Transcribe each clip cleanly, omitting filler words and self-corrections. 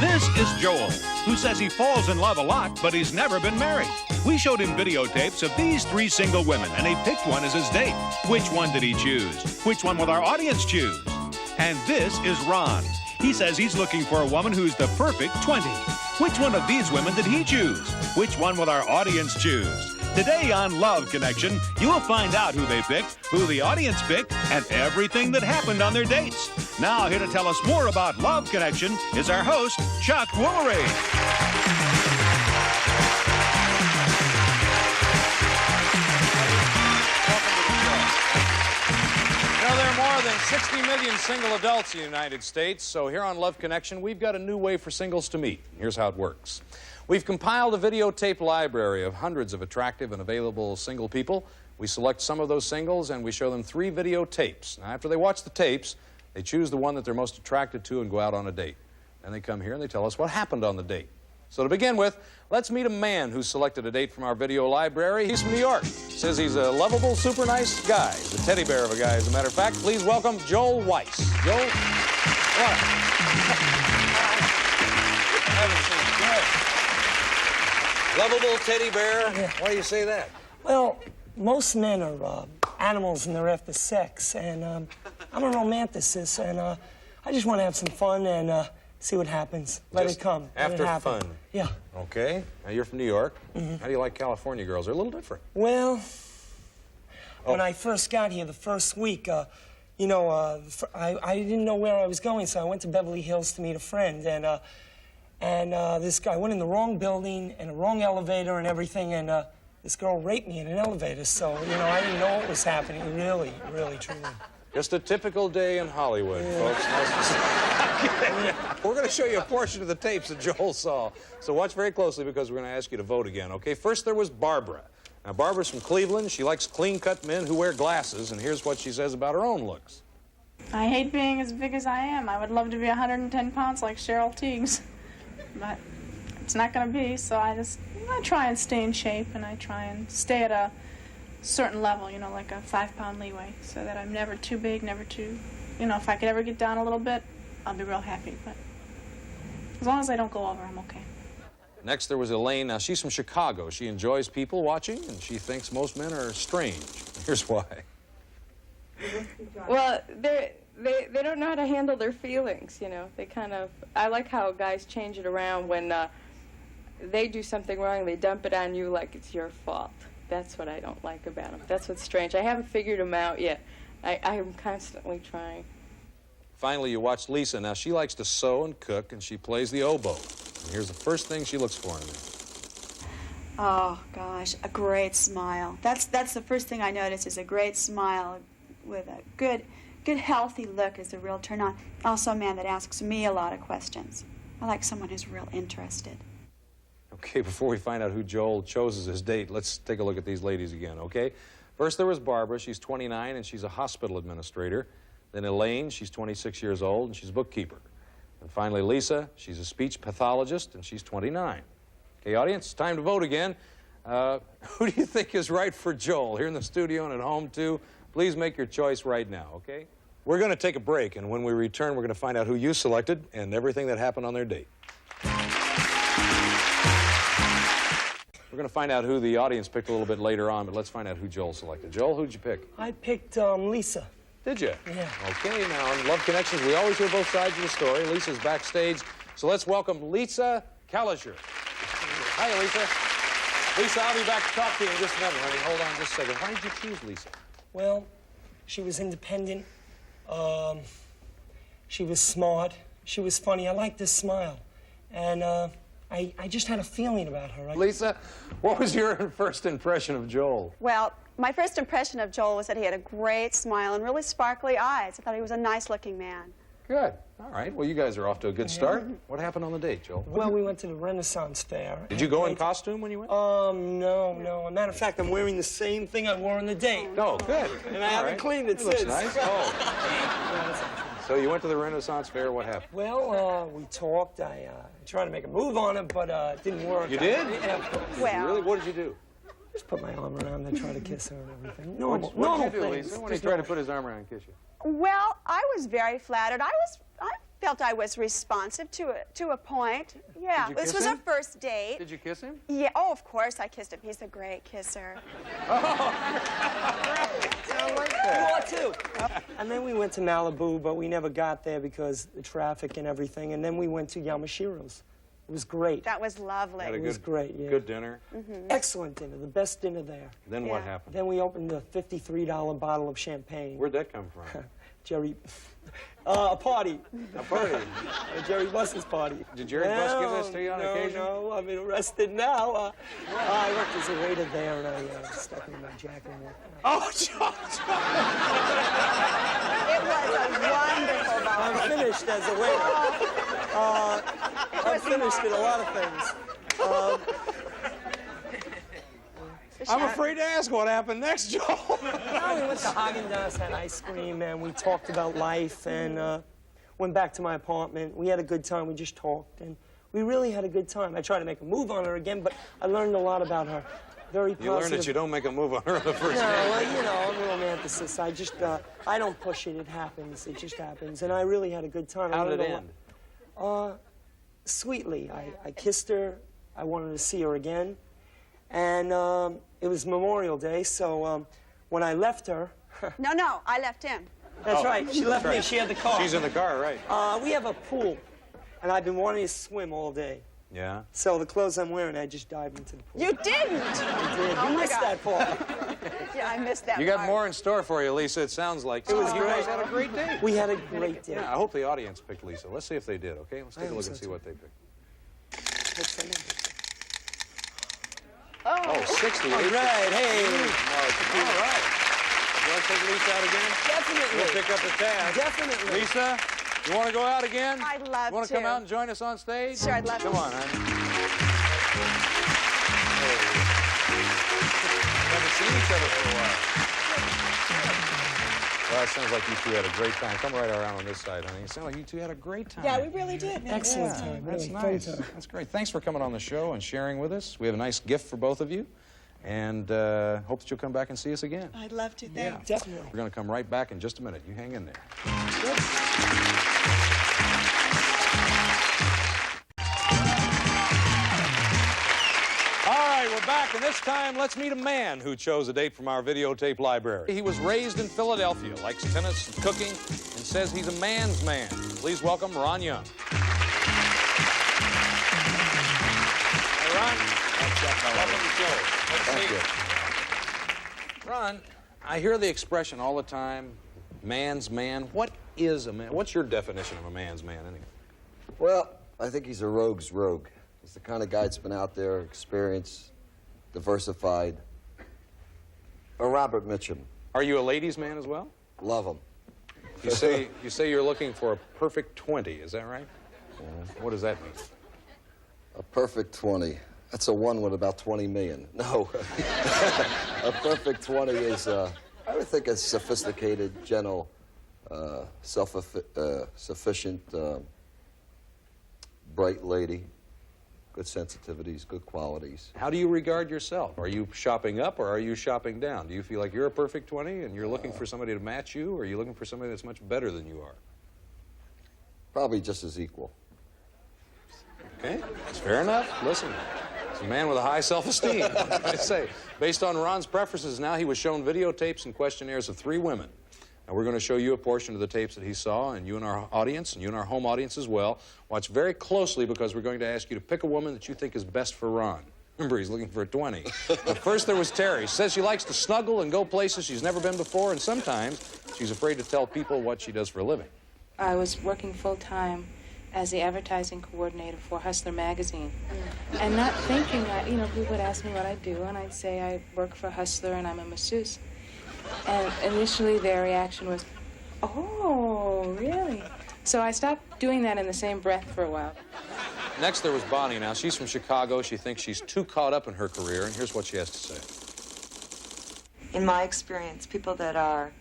This is Joel, who says he falls in love a lot, but he's never been married. We showed him videotapes of these 3 single women, and he picked one as his date. Which one did he choose? Which one will our audience choose? And this is Ron. He says he's looking for a woman who's the perfect 20. Which one of these women did he choose? Which one will our audience choose? Today on Love Connection, you'll find out who they picked, who the audience picked, and everything that happened on their dates. Now, here to tell us more about Love Connection is our host, Chuck Woolery. There are more than 60 million single adults in the United States, so here on Love Connection, we've got a new way for singles to meet. Here's how it works. We've compiled a videotape library of hundreds of attractive and available single people. We select some of those singles and we show them 3 videotapes. Now, after they watch the tapes, they choose the one that they're most attracted to and go out on a date. Then they come here and they tell us what happened on the date. So to begin with, let's meet a man who selected a date from our video library. He's from New York. Says he's a lovable, super nice guy. He's a teddy bear of a guy, as a matter of fact. Please welcome Joel Weiss. Joel, what? Lovable teddy bear? Yeah. Why do you say that? Well, most men are animals and they're after sex, and I'm a romanticist, and I just want to have some fun and see what happens. Let it come. Let After it happen. fun? Yeah. Okay. Now, you're from New York. How do you like California girls? They're a little different. Well, when I first got here the first week, you know, I didn't know where I was going, so I went to Beverly Hills to meet a friend, and this guy went in the wrong building and the wrong elevator and everything, and this girl raped me in an elevator, so, you know, I didn't know what was happening, really, truly. Just a typical day in Hollywood, folks. Nice to see. We're going to show you a portion of the tapes that Joel saw. So watch very closely because we're going to ask you to vote again, okay? First, there was Barbara. Now, Barbara's from Cleveland. She likes clean-cut men who wear glasses, and here's what she says about her own looks. I hate being as big as I am. I would love to be 110 pounds like Cheryl Tiegs, but it's not going to be, so I try and stay in shape, and I try and stay at a certain level, you know, like a 5-pound leeway, so that I'm never too big, never too, you know, if I could ever get down a little bit, I'll be real happy, but as long as I don't go over, I'm okay. Next, there was Elaine. Now, she's from Chicago. She enjoys people watching, and she thinks most men are strange. Here's why. Well, they don't know how to handle their feelings, you know. They kind of, I like how guys change it around when they do something wrong, they dump it on you like it's your fault. That's what I don't like about them. That's what's strange. I haven't figured them out yet. I am constantly trying. Finally, you watched Lisa. Now, she likes to sew and cook, and she plays the oboe. And here's the first thing she looks for in me. Oh, gosh, a great smile. That's the first thing I notice is a great smile with a good, healthy look is a real turn on. Also a man that asks me a lot of questions. I like someone who's real interested. Okay, before we find out who Joel chose as his date, let's take a look at these ladies again, okay? First, there was Barbara. She's 29, and she's a hospital administrator. Then Elaine, she's 26 years old, and she's a bookkeeper. And finally, Lisa, she's a speech pathologist, and she's 29. Okay, audience, it's time to vote again. Who do you think is right for Joel? Here in the studio and at home, too. Please make your choice right now, okay? We're going to take a break, and when we return, we're going to find out who you selected and everything that happened on their date. We're going to find out who the audience picked a little bit later on, but let's find out who Joel selected. Joel, who'd you pick? I picked Lisa. Did you? Yeah. Okay, now on Love Connections, we always hear both sides of the story. Lisa's backstage, so let's welcome Lisa Kalisher. Hi, Lisa. Lisa, I'll be back to talk to you in just a minute, honey. Hold on just a second. Why did you choose Lisa? Well, she was independent. She was smart. She was funny. I liked this smile. And I just had a feeling about her. Lisa, what was your first impression of Joel? Well, my first impression of Joel was that he had a great smile and really sparkly eyes. I thought he was a nice-looking man. Good. All right. Well, you guys are off to a good start. What happened on the date, Joel? Well, we went to the Renaissance Fair. Did you go in costume when you went? No. As a matter of fact, I'm wearing the same thing I wore on the date. Oh, good. And I haven't cleaned it since. Looks nice. Oh. So you went to the Renaissance Fair. What happened? Well, we talked. I tried to make a move on it, but it didn't work. You did? Yeah, of course. Well, Really? What did you do? Just put my arm around her and try to kiss her and everything. What Normal did you do, things. Lisa, when he tried to put his arm around and kiss you? well, I was very flattered. I felt I was responsive to a point. Yeah, Did you this kiss was him? a first date. Did you kiss him? Yeah, oh, of course I kissed him. He's a great kisser. I like that. More too. And then we went to Malibu, but we never got there because the traffic and everything. And then we went to Yamashiro's. It was great. That was lovely. Had a It was great, yeah. Good dinner. Excellent dinner, the best dinner there. Then what Yeah. happened? Then we opened a $53 bottle of champagne. Where'd that come from? Jerry, a party. A party. Jerry Buss's party. Did Jerry Buss give this to you on no, occasion? No, I've been arrested now. I worked as a waiter there, and I stuck in my jacket and walked out. Oh, John. It was a wonderful ball. I'm finished as a waiter. I'm finished in a lot of things. I'm afraid to ask what happened next, Joe. No, we went to Haagen-Dazs, had ice cream, and we talked about life, and went back to my apartment. We had a good time. We just talked, and we really had a good time. I tried to make a move on her again, but I learned a lot about her. Very positive. You learned that you don't make a move on her on the first No, day. well, you know, I'm a romanticist. I just, I don't push it. It happens. It just happens. And I really had a good time. How I did it learned a lot. end? Sweetly. I kissed her. I wanted to see her again. And it was Memorial Day, so when I left her... No, I left him. That's right. She left me. right. She had the car. She's in the car, right? We have a pool, and I've been wanting to swim all day. Yeah. So the clothes I'm wearing, I just dived into the pool. You didn't. I did. Oh You my missed God. that part. Yeah, I missed that You got part. more in store for you, Lisa, it sounds like. It was You guys great. had a great day. We had a great day. Yeah, I hope the audience picked Lisa. Let's see if they did, okay? Let's take a hope look so, and see too. what they picked. Oh, Oh, 68. All right, hey. All right. You want to take Lisa out again? Definitely. We'll pick up the tab. Definitely. Lisa, you want to go out again? I'd love You want to to. come out and join us on stage? Sure, I'd love Come to. on, honey. Haven't seen each other for a while. Well, it sounds like you two had a great time. Come right around on this side, honey. It sounds like you two had a great time. Yeah, we really did. Excellent time. That's Really, nice. fun time. That's great. Thanks for coming on the show and sharing with us. We have a nice gift for both of you, and hope that you'll come back and see us again. I'd love to. Yeah, definitely. We're going to come right back in just a minute. You hang in there. All right, we're back, and this time let's meet a man who chose a date from our videotape library. He was raised in Philadelphia, likes tennis and cooking, and says he's a man's man. Please welcome Ron Young. Hey, Ron. Welcome to the show. Good to see you. Ron, I hear the expression all the time, man's man. What is a man? What's your definition of a man's man, anyway? Well, I think he's a rogue's rogue. He's the kind of guy that's been out there, experienced, diversified. A Robert Mitchum. Are you a ladies' man as well? Love him. You say you're looking for a perfect 20, is that right? What does that mean? A perfect 20. That's a one with about 20 million. No. A perfect 20 is, I would think, a sophisticated, gentle, self-sufficient, bright lady. Good sensitivities, good qualities. How do you regard yourself? Are you shopping up or are you shopping down? Do you feel like you're a perfect 20 and you're looking for somebody to match you, or are you looking for somebody that's much better than you are? Probably just as equal. Okay, that's fair enough. Listen, he's a man with a high self-esteem. What can I say? Based on Ron's preferences, now he was shown videotapes and questionnaires of 3 women. Now, we're going to show you a portion of the tapes that he saw, and you and our audience, and you and our home audience as well. Watch very closely, because we're going to ask you to pick a woman that you think is best for Ron. Remember, he's looking for a 20. Now, first, there was Terry. She says she likes to snuggle and go places she's never been before, and sometimes she's afraid to tell people what she does for a living. I was working full-time as the advertising coordinator for Hustler magazine. And not thinking, people would ask me what I do, and I'd say I work for Hustler and I'm a masseuse. And initially their reaction was, oh, really? So I stopped doing that in the same breath for a while. Next, there was Bonnie. Now, she's from Chicago. She thinks she's too caught up in her career, and here's what she has to say. In my experience, people that are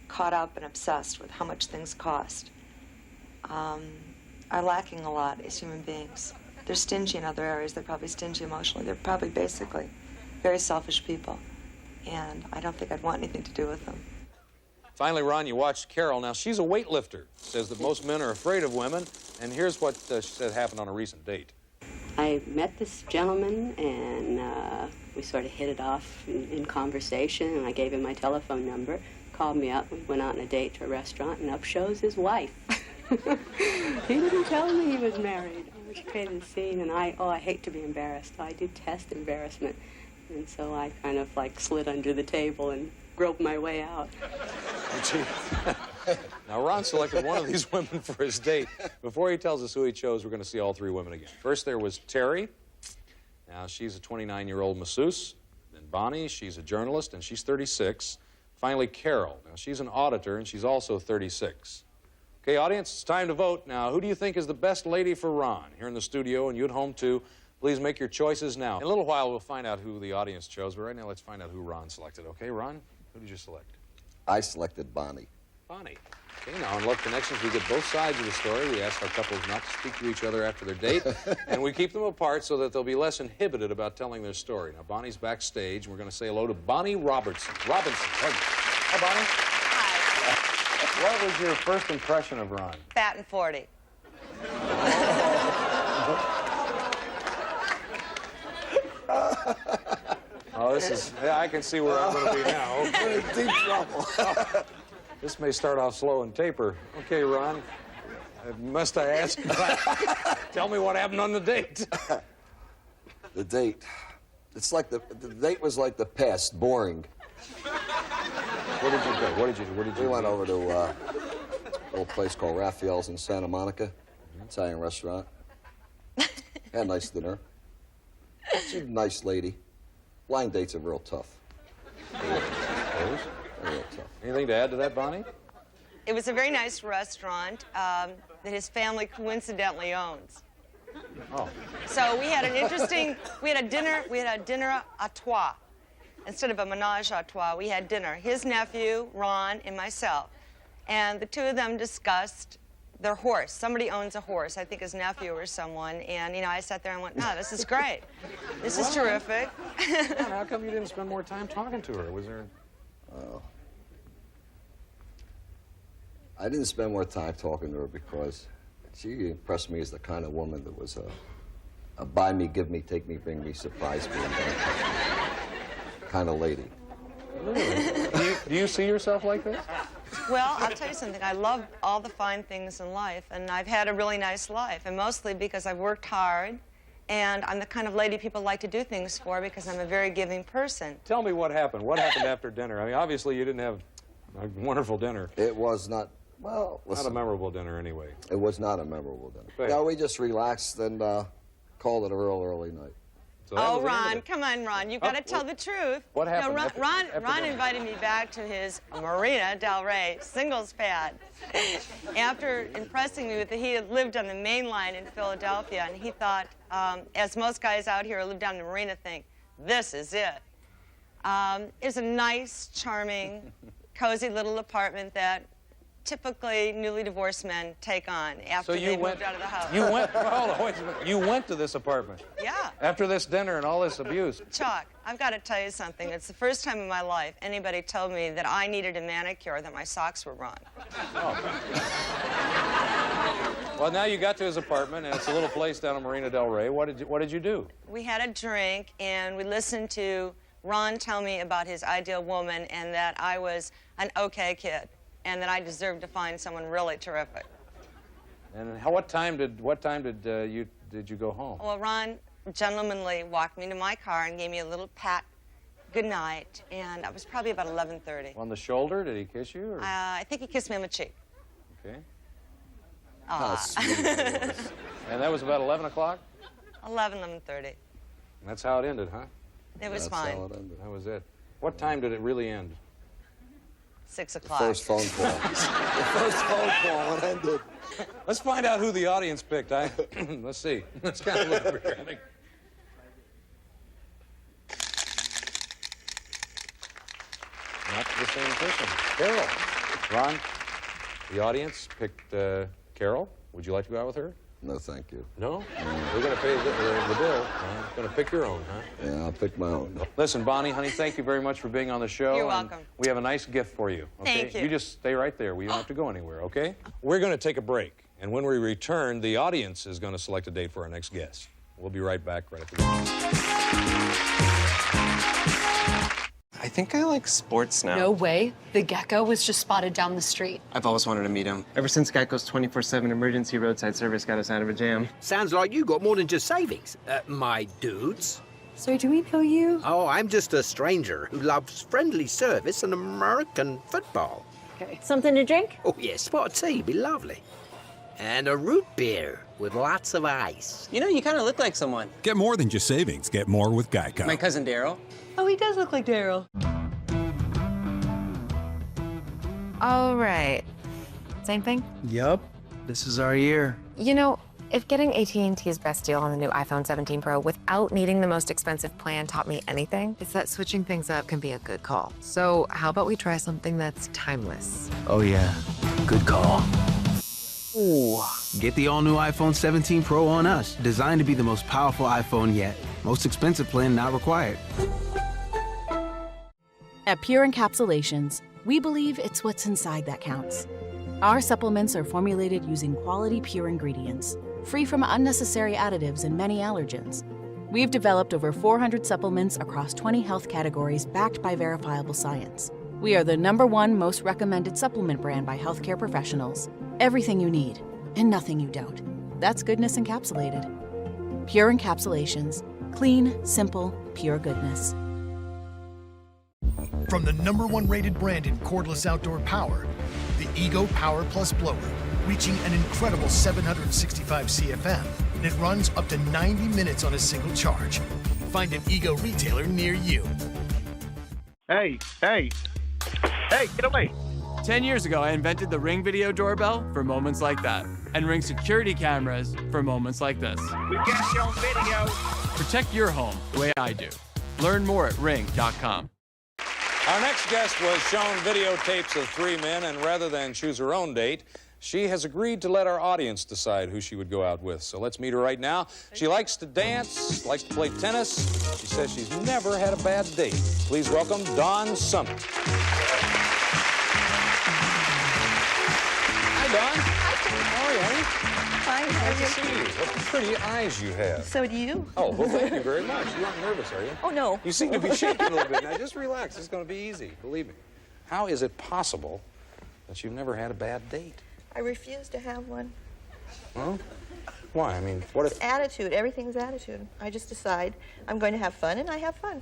caught up and obsessed with how much things cost are lacking a lot as human beings. They're stingy in other areas. They're probably stingy emotionally. They're probably basically very selfish people. And I don't think I'd want anything to do with them. Finally, Ron, you watched Carol. Now, she's a weightlifter. Says that most men are afraid of women. And here's what she said happened on a recent date. I met this gentleman, and we sort of hit it off in conversation, and I gave him my telephone number, called me up, we went out on a date to a restaurant, and up shows his wife. He didn't tell me he was married. She created a scene, and I hate to be embarrassed. I detest embarrassment. And so I kind of like slid under the table and groped my way out. Now, Ron selected one of these women for his date. Before he tells us who he chose, we're going to see all three women again. First, there was Terry. Now, she's a 29-year-old masseuse. Then Bonnie, she's a journalist, and she's 36. Finally, Carol. Now, she's an auditor, and she's also 36. Okay, audience, it's time to vote. Now, who do you think is the best lady for Ron? Here in the studio, and you at home, too. Please make your choices now. In a little while, we'll find out who the audience chose, but right now, let's find out who Ron selected. Okay, Ron, who did you select? I selected Bonnie. Bonnie. Okay, now on Love Connections, we get both sides of the story. We ask our couples not to speak to each other after their date, and we keep them apart so that they'll be less inhibited about telling their story. Now, Bonnie's backstage. We're going to say hello to Bonnie Robinson. Hi, Bonnie. Hi. What was your first impression of Ron? Fat and 40. Oh, this is... Yeah, I can see where I'm going to be now. We're in deep trouble. This may start off slow and taper. Okay, Ron. Must I ask? Tell me what happened on the date. The date. It's like the date was like the past, boring. Where did you go? Where did you We went over to a little place called Raphael's in Santa Monica, Italian restaurant. Had a nice dinner. She's a nice lady. Blind dates are real tough. Real tough. Anything to add to that, Bonnie? It was a very nice restaurant that his family coincidentally owns. Oh. So we had an interesting, we had a dinner à trois. Instead of a menage à trois, we had dinner. His nephew, Ron, and myself. And the two of them discussed their horse. Somebody owns a horse, I think his nephew or someone. And, you know, I sat there and went, no, this is great. This is terrific. How come you didn't spend more time talking to her? Was there... I didn't spend more time talking to her because she impressed me as the kind of woman that was a buy me, give me, take me, bring me, surprise me kind of lady. Really? Do you see yourself like this? Well, I'll tell you something. I love all the fine things in life, and I've had a really nice life, and mostly because I've worked hard, and I'm the kind of lady people like to do things for because I'm a very giving person. Tell me what happened. What happened after dinner? I mean, obviously you didn't have a wonderful dinner. It was not, well, listen. Not a memorable dinner anyway. It was not a memorable dinner. Fair. No, we just relaxed and called it a real early night. So that Oh, was the end of Ron, it. come on, Ron. You've got to tell the truth. What happened No, after Ron dinner? invited me back to his Marina Del Rey singles pad. After impressing me with that he had lived on the main line in Philadelphia, and he thought, as most guys out here who live down the Marina think, this is it. It's a nice, charming, cozy little apartment that typically newly divorced men take on after they moved out of the house. You went, hold on, wait a minute. You went to this apartment? Yeah. After this dinner and all this abuse? Chuck, I've got to tell you something. It's the first time in my life anybody told me that I needed a manicure, that my socks were wrong. Well, now you got to his apartment, and it's a little place down in Marina Del Rey. What did you do? We had a drink, and we listened to Ron tell me about his ideal woman and that I was an okay kid and that I deserved to find someone really terrific. And what time did you go home? Well, Ron gentlemanly walked me to my car and gave me a little pat good night, and it was probably about 11:30. On the shoulder? Did he kiss you? Or? I think he kissed me on the cheek. Okay. How sweet it was. And that was about 11 o'clock? 11:30. That's how it ended, huh? It was That's fine. how it ended. That was it. What time did it really end? 6 The o'clock. first phone call. The first phone call, it ended. Let's find out who the audience picked. Let's see. Let's kind of look over here. I think. Not the same person. Carol. Ron, the audience picked Carol. Would you like to go out with her? No, thank you. No? We're going to pay the bill. Going to pick your own, huh? Yeah, I'll pick my own. Listen, Bonnie, honey, thank you very much for being on the show. You're and welcome. We have a nice gift for you. Okay? Thank you. You just stay right there. We don't have to go anywhere, okay? We're going to take a break. And when we return, the audience is going to select a date for our next guest. We'll be right back right after this. I think I like sports now. No way. The Gecko was just spotted down the street. I've always wanted to meet him. Ever since Geico's 24/7 emergency roadside service got us out of a jam. Sounds like you got more than just savings, my dudes. So do we know you? Oh, I'm just a stranger who loves friendly service and American football. Okay. Something to drink? Oh, yes, spot of tea, be lovely. And a root beer with lots of ice. You know, you kind of look like someone. Get more than just savings. Get more with Geico. My cousin Daryl. Oh, he does look like Daryl. All right. Same thing? Yup. This is our year. You know, if getting AT&T's best deal on the new iPhone 17 Pro without needing the most expensive plan taught me anything, it's that switching things up can be a good call. So how about we try something that's timeless? Oh, yeah. Good call. Ooh. Get the all-new iPhone 17 Pro on us. Designed to be the most powerful iPhone yet. Most expensive plan not required. At Pure Encapsulations, we believe it's what's inside that counts. Our supplements are formulated using quality pure ingredients, free from unnecessary additives and many allergens. We've developed over 400 supplements across 20 health categories backed by verifiable science. We are the #1 most recommended supplement brand by healthcare professionals. Everything you need, and nothing you don't. That's goodness encapsulated. Pure Encapsulations. Clean, simple, pure goodness. From the #1 rated brand in cordless outdoor power, the Ego Power Plus blower, reaching an incredible 765 CFM, and it runs up to 90 minutes on a single charge. Find an Ego retailer near you. Hey, get away. 10 years ago, I invented the Ring video doorbell for moments like that, and Ring security cameras for moments like this. We got your video. Protect your home the way I do. Learn more at ring.com. Our next guest was shown videotapes of 3 men, and rather than choose her own date, she has agreed to let our audience decide who she would go out with. So let's meet her right now. She likes to dance, likes to play tennis. She says she's never had a bad date. Please welcome Dawn Summit. Hi, Dawn. How are you, honey? Fine, how Nice are to see you. What pretty eyes you have. So do you? Oh, well, thank you very much. You aren't nervous, are you? Oh, no. You seem to be shaking a little bit. Now, just relax. It's going to be easy, believe me. How is it possible that you've never had a bad date? I refuse to have one. Well, why? I mean, what if... It's attitude. Everything's attitude. I just decide I'm going to have fun, and I have fun.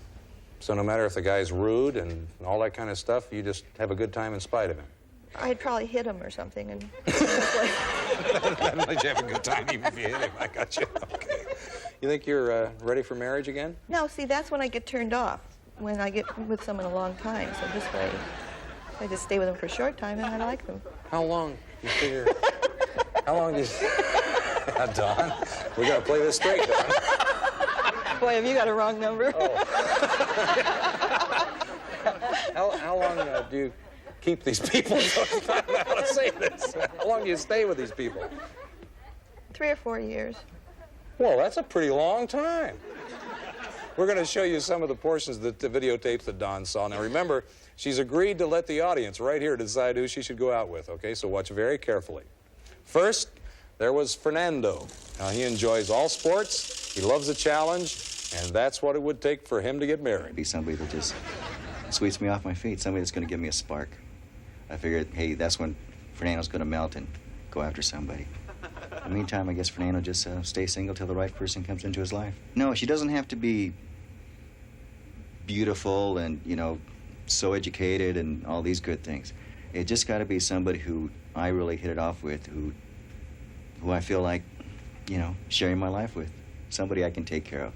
So no matter if the guy's rude and all that kind of stuff, you just have a good time in spite of him? I'd probably hit him or something. And That'd let you have a good time even if you hit him. I got you. Okay. You think you're ready for marriage again? No, see, that's when I get turned off, when I get with someone a long time. So this way, I just stay with them for a short time, and I like them. How long do you figure? How long do you... Dawn, we got to play this straight, Dawn. Boy, have you got a wrong number. Oh. How long do you keep these people? I don't know how to say this. How long do you stay with these people? 3 or 4 years. Well, that's a pretty long time. We're going to show you some of the portions of the videotapes that Dawn saw. Now, remember, she's agreed to let the audience right here decide who she should go out with, okay? So watch very carefully. First, there was Fernando. Now, he enjoys all sports, he loves a challenge, and that's what it would take for him to get married. Be somebody that just sweeps me off my feet, somebody that's going to give me a spark. I figured, hey, that's when Fernando's going to melt and go after somebody. In the meantime, I guess Fernando just stays single till the right person comes into his life. No, she doesn't have to be beautiful and, you know, so educated and all these good things. It just got to be somebody who I really hit it off with, who I feel like, you know, sharing my life with. Somebody I can take care of.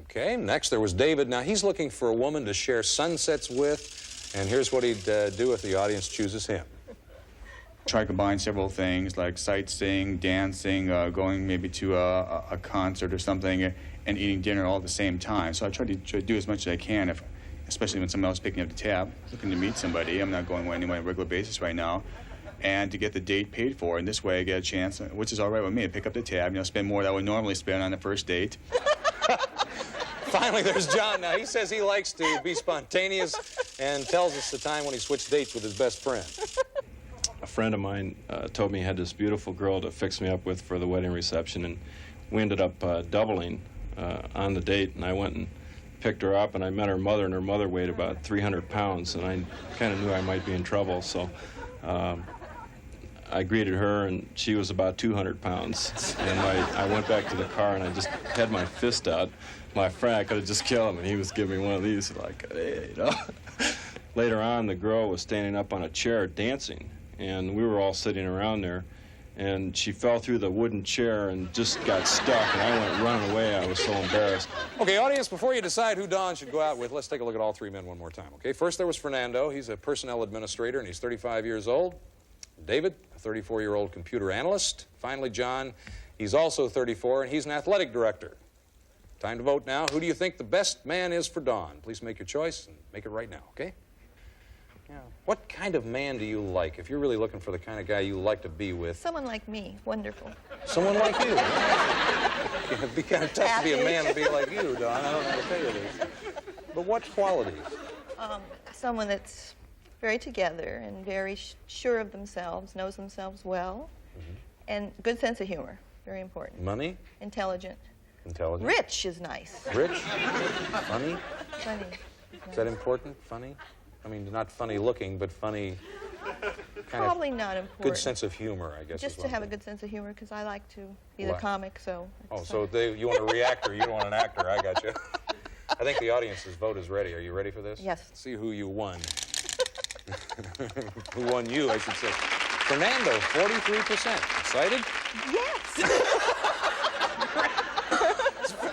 Okay, next there was David. Now, he's looking for a woman to share sunsets with, and here's what he'd do if the audience chooses him. Try to combine several things like sightseeing, dancing, going maybe to a concert or something, and eating dinner all at the same time. So I try to do as much as I can, especially when someone else is picking up the tab, looking to meet somebody. I'm not going anywhere on a regular basis right now. and to get the date paid for. And this way I get a chance, which is all right with me, to pick up the tab, spend more than I would normally spend on the first date. Finally, there's John now. He says he likes to be spontaneous and tells us the time when he switched dates with his best friend. A friend of mine told me he had this beautiful girl to fix me up with for the wedding reception, and we ended up doubling on the date, and I went and picked her up, and I met her mother, and her mother weighed about 300 pounds, and I kind of knew I might be in trouble, so I greeted her, and she was about 200 pounds, and I went back to the car, and I just had my fist out. My friend, I could have just killed him, and he was giving me one of these, like, hey, Later on, the girl was standing up on a chair dancing, and we were all sitting around there, and she fell through the wooden chair and just got stuck, and I went running away. I was so embarrassed. Okay, audience, before you decide who Don should go out with, let's take a look at all three men one more time, okay? First, there was Fernando. He's a personnel administrator, and he's 35 years old. David, a 34-year-old computer analyst. Finally, John, he's also 34, and he's an athletic director. Time to vote now. Who do you think the best man is for Dawn? Please make your choice and make it right now, okay? Yeah. What kind of man do you like? If you're really looking for the kind of guy you like to be with. Someone like me. Wonderful. Someone like you. It'd be kind of tough to be a man and be like you, Dawn. I don't know how to tell you this. But what qualities? Someone that's very together and very sure of themselves, knows themselves well, and good sense of humor. Very important. Money? Intelligent. Intelligent. Rich is nice. Rich? Funny? Funny. Is that important? Funny? I mean, not funny looking, but funny. Probably not important. Good sense of humor, I guess. Just to have a good sense of humor, because I like to be the comic, so. Oh, so you want a reactor, you don't want an actor. I got you. I think the audience's vote is ready. Are you ready for this? Yes. Let's see who you won. Who won you, I should say. Fernando, 43%. Excited? Yes.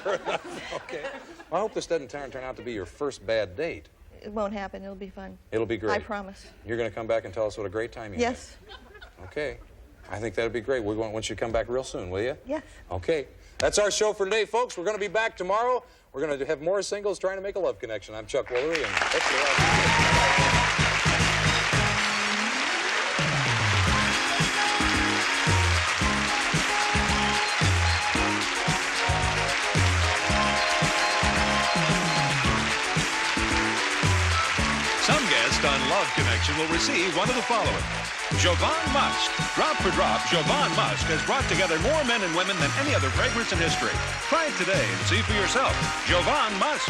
Fair enough. Okay. Well, I hope this doesn't turn out to be your first bad date. It won't happen. It'll be fun. It'll be great. I promise. You're going to come back and tell us what a great time you had. Yes. Okay. I think that'd be great. We want you to come back real soon, will you? Yes. Okay. That's our show for today, folks. We're going to be back tomorrow. We're going to have more singles trying to make a love connection. I'm Chuck Woolery, and hopefully on Love Connection will receive one of the following. Jovan Musk. Drop for drop, Jovan Musk has brought together more men and women than any other fragrance in history. Try it today and see for yourself. Jovan Musk.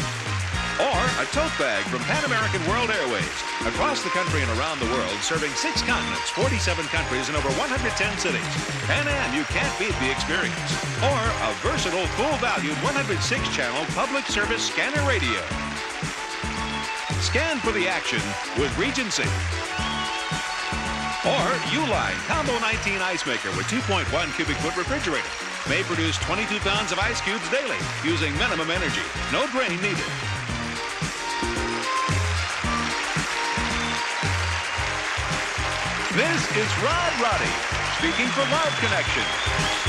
Or a tote bag from Pan American World Airways. Across the country and around the world, serving 6 continents, 47 countries, and over 110 cities. Pan Am, you can't beat the experience. Or a versatile, full-valued 106-channel public service scanner radio. Scan for the action with Regency. Or Uline Combo 19 Ice Maker with 2.1 cubic foot refrigerator. May produce 22 pounds of ice cubes daily using minimum energy. No drain needed. This is Rod Roddy speaking for Love Connection.